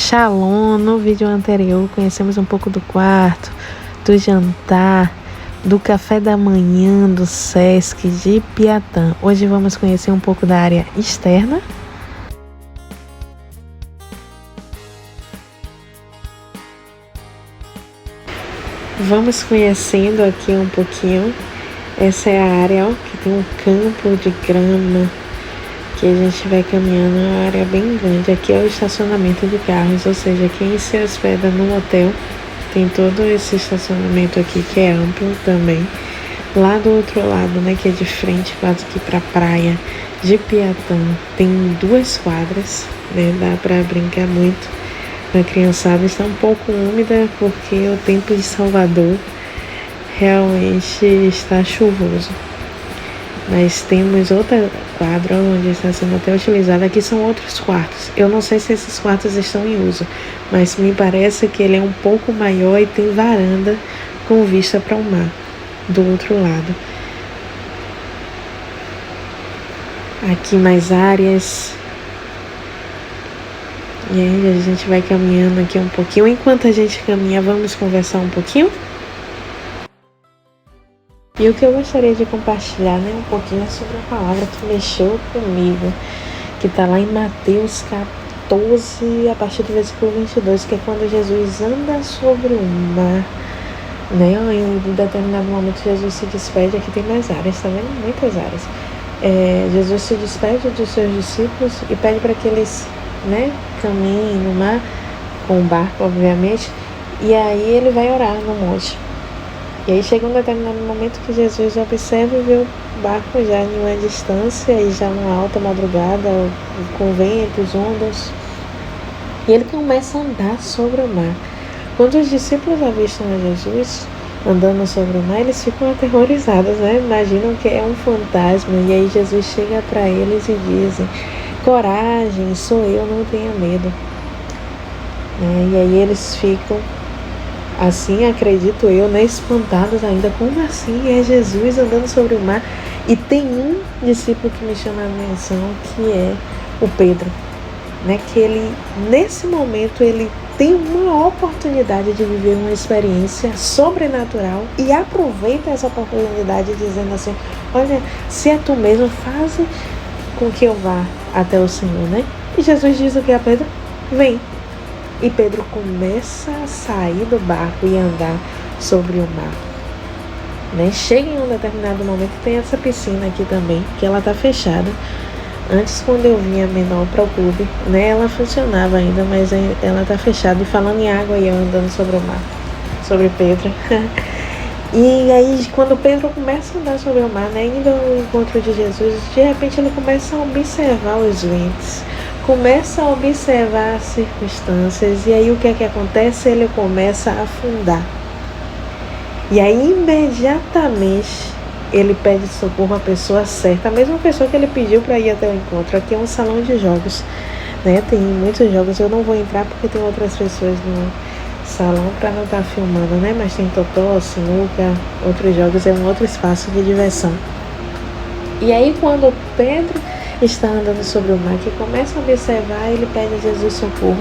Shalom, no vídeo anterior conhecemos um pouco do quarto, do jantar, do café da manhã do Sesc de Piatã. Hoje vamos conhecer um pouco da área externa. Vamos conhecendo aqui um pouquinho. Essa é a área, ó, que tem um campo de grama, que a gente vai caminhando, é uma área bem grande. Aqui é o estacionamento de carros, ou seja, quem se hospeda no hotel tem todo esse estacionamento aqui que é amplo também. Lá do outro lado, né, que é de frente quase que para a praia de Piatã, tem 2 quadras, né, dá para brincar muito. A criançada está um pouco úmida porque o tempo de Salvador realmente está chuvoso. Mas temos outra quadra onde está sendo até utilizada. Aqui são outros quartos. Eu não sei se esses quartos estão em uso, mas me parece que ele é um pouco maior e tem varanda com vista para o mar do outro lado. Aqui mais áreas. E aí a gente vai caminhando aqui um pouquinho. Enquanto a gente caminha, vamos conversar um pouquinho. E o que eu gostaria de compartilhar, né, um pouquinho sobre a palavra que mexeu comigo, que está lá em Mateus 14, a partir do versículo 22, que é quando Jesus anda sobre o mar, né, em determinado momento Jesus se despede. Aqui tem mais áreas, tá vendo? Muitas áreas. Jesus se despede dos seus discípulos e pede para que eles, né, caminhem no mar, com o barco, obviamente, e aí ele vai orar no monte. E aí chega um determinado momento que Jesus observa e vê o barco já em uma distância e já numa alta madrugada, com ventos, ondas. E ele começa a andar sobre o mar. Quando os discípulos avistam a Jesus andando sobre o mar, eles ficam aterrorizados, né? Imaginam que é um fantasma. E aí Jesus chega para eles e diz: coragem, sou eu, não tenha medo. E aí eles ficam assim, acredito eu, né, espantados ainda. Como assim? É Jesus andando sobre o mar? E tem um discípulo que me chama a atenção, que é o Pedro, né? Que ele, nesse momento, ele tem uma oportunidade de viver uma experiência sobrenatural e aproveita essa oportunidade dizendo assim: olha, se é tu mesmo, faz com que eu vá até o Senhor, né? E Jesus diz o que a Pedro? Vem. E Pedro começa a sair do barco e andar sobre o mar, né? Chega em um determinado momento, tem essa piscina aqui também, que ela tá fechada. Antes, quando eu vinha menor para o clube, né, ela funcionava ainda, mas ela tá fechada. E falando em água, e eu andando sobre o mar, sobre Pedro. E aí, quando Pedro começa a andar sobre o mar, né, indo ao encontro de Jesus, de repente ele começa a observar os ventos, começa a observar as circunstâncias, e aí o que é que acontece? Ele começa a afundar. E aí imediatamente ele pede socorro à pessoa certa, a mesma pessoa que ele pediu para ir até o encontro. Aqui é um salão de jogos, né? Tem muitos jogos, eu não vou entrar porque tem outras pessoas no salão para não estar filmando, né? Mas tem totó, sinuca, outros jogos, é um outro espaço de diversão. E aí quando Pedro está andando sobre o mar, que começa a observar, ele pede a Jesus socorro.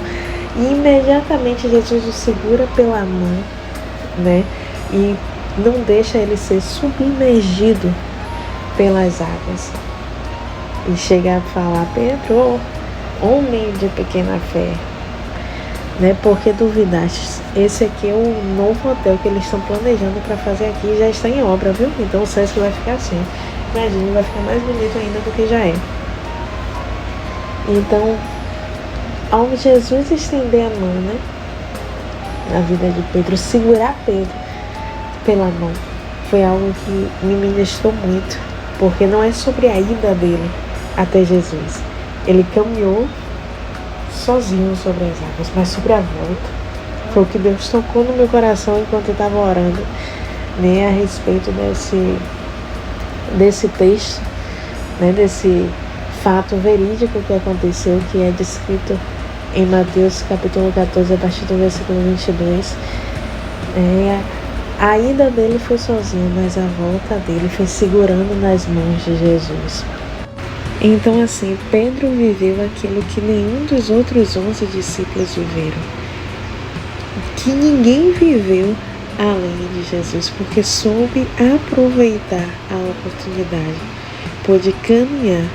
E imediatamente Jesus o segura pela mão, né? E não deixa ele ser submergido pelas águas. E chega a falar: Pedro, homem de pequena fé, né? Porque duvidaste? Esse aqui é o novo hotel que eles estão planejando para fazer aqui, já está em obra, viu? Então o Sesc vai ficar assim. Imagina, vai ficar mais bonito ainda do que já é. Então, ao Jesus estender a mão, né, na vida de Pedro, segurar Pedro pela mão, foi algo que me ministrou muito, porque não é sobre a ida dele até Jesus. Ele caminhou sozinho sobre as águas, mas sobre a volta foi o que Deus tocou no meu coração enquanto eu estava orando, né, a respeito desse texto, né, desse fato verídico que aconteceu, que é descrito em Mateus capítulo 14, a partir do versículo 22. A ida dele foi sozinho, mas a volta dele foi segurando nas mãos de Jesus. Então, assim, Pedro viveu aquilo que nenhum dos outros 11 discípulos viveram, que ninguém viveu além de Jesus, porque soube aproveitar a oportunidade, pôde caminhar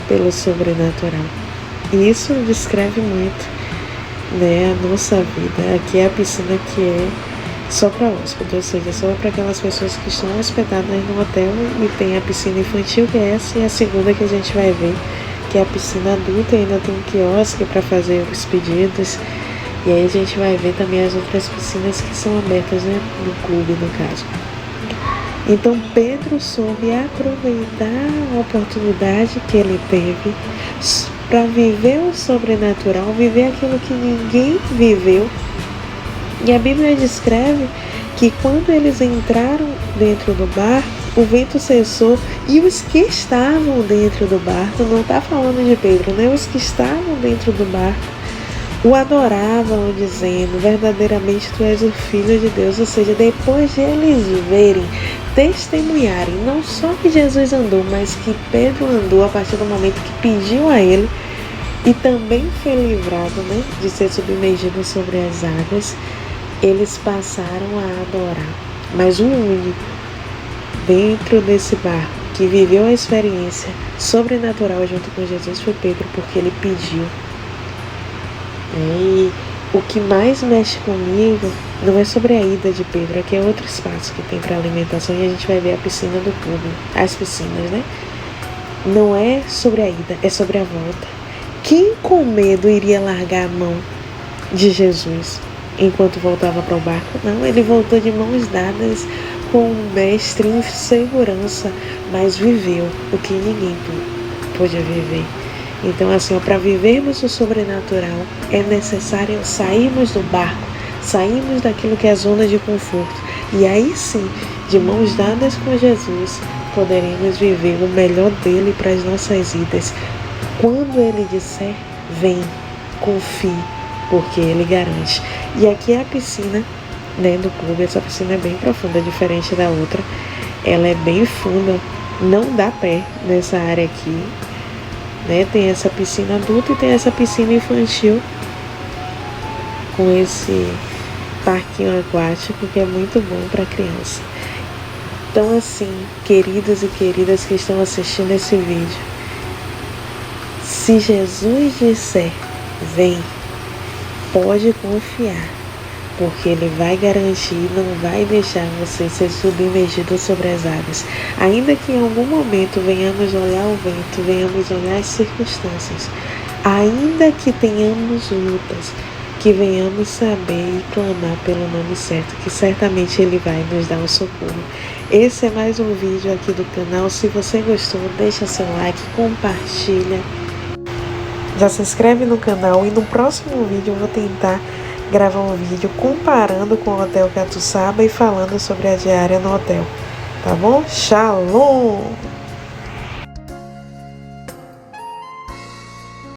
pelo sobrenatural. E isso descreve muito, né, a nossa vida. Aqui é a piscina que é só para hóspedes, ou seja, só para aquelas pessoas que estão hospedadas no hotel, e tem a piscina infantil, que é essa, e a segunda que a gente vai ver, que é a piscina adulta, e ainda tem um quiosque para fazer os pedidos. E aí a gente vai ver também as outras piscinas que são abertas, né, no clube, no caso. Então Pedro soube aproveitar a oportunidade que ele teve para viver o sobrenatural, viver aquilo que ninguém viveu. E a Bíblia descreve que quando eles entraram dentro do barco, o vento cessou e os que estavam dentro do barco, não está falando de Pedro, né? Os que estavam dentro do barco o adoravam, dizendo: verdadeiramente tu és o Filho de Deus. Ou seja, depois de eles verem, testemunharem, não só que Jesus andou, mas que Pedro andou a partir do momento que pediu a ele, e também foi livrado, né, de ser submergido sobre as águas, eles passaram a adorar. Mas o único dentro desse barco que viveu a experiência sobrenatural junto com Jesus foi Pedro, porque ele pediu. E o que mais mexe comigo não é sobre a ida de Pedro, aqui é outro espaço que tem para alimentação, e a gente vai ver a piscina do clube, as piscinas, né? Não é sobre a ida, é sobre a volta. Quem com medo iria largar a mão de Jesus enquanto voltava para o barco? Não, ele voltou de mãos dadas com o mestre em segurança, mas viveu o que ninguém pôde viver. Então, assim, para vivermos o sobrenatural, é necessário sairmos do barco, sairmos daquilo que é a zona de conforto. E aí sim, de mãos dadas com Jesus, poderemos viver o melhor dele para as nossas vidas. Quando ele disser, vem, confie, porque ele garante. E aqui é a piscina, né, do clube. Essa piscina é bem profunda, diferente da outra. Ela é bem funda, não dá pé nessa área aqui. Né? Tem essa piscina adulta e tem essa piscina infantil com esse parquinho aquático que é muito bom para criança. Então, assim, queridos e queridas que estão assistindo esse vídeo, se Jesus disser, vem, pode confiar, porque ele vai garantir, não vai deixar você ser submergido sobre as águas. Ainda que em algum momento venhamos olhar o vento, venhamos olhar as circunstâncias, ainda que tenhamos lutas, que venhamos saber e clamar pelo nome certo, que certamente ele vai nos dar um socorro. Esse é mais um vídeo aqui do canal. Se você gostou, deixa seu like, compartilha, já se inscreve no canal, e no próximo vídeo eu vou tentar gravar um vídeo comparando com o Hotel Catuçaba e falando sobre a diária no hotel, tá bom? Shalom!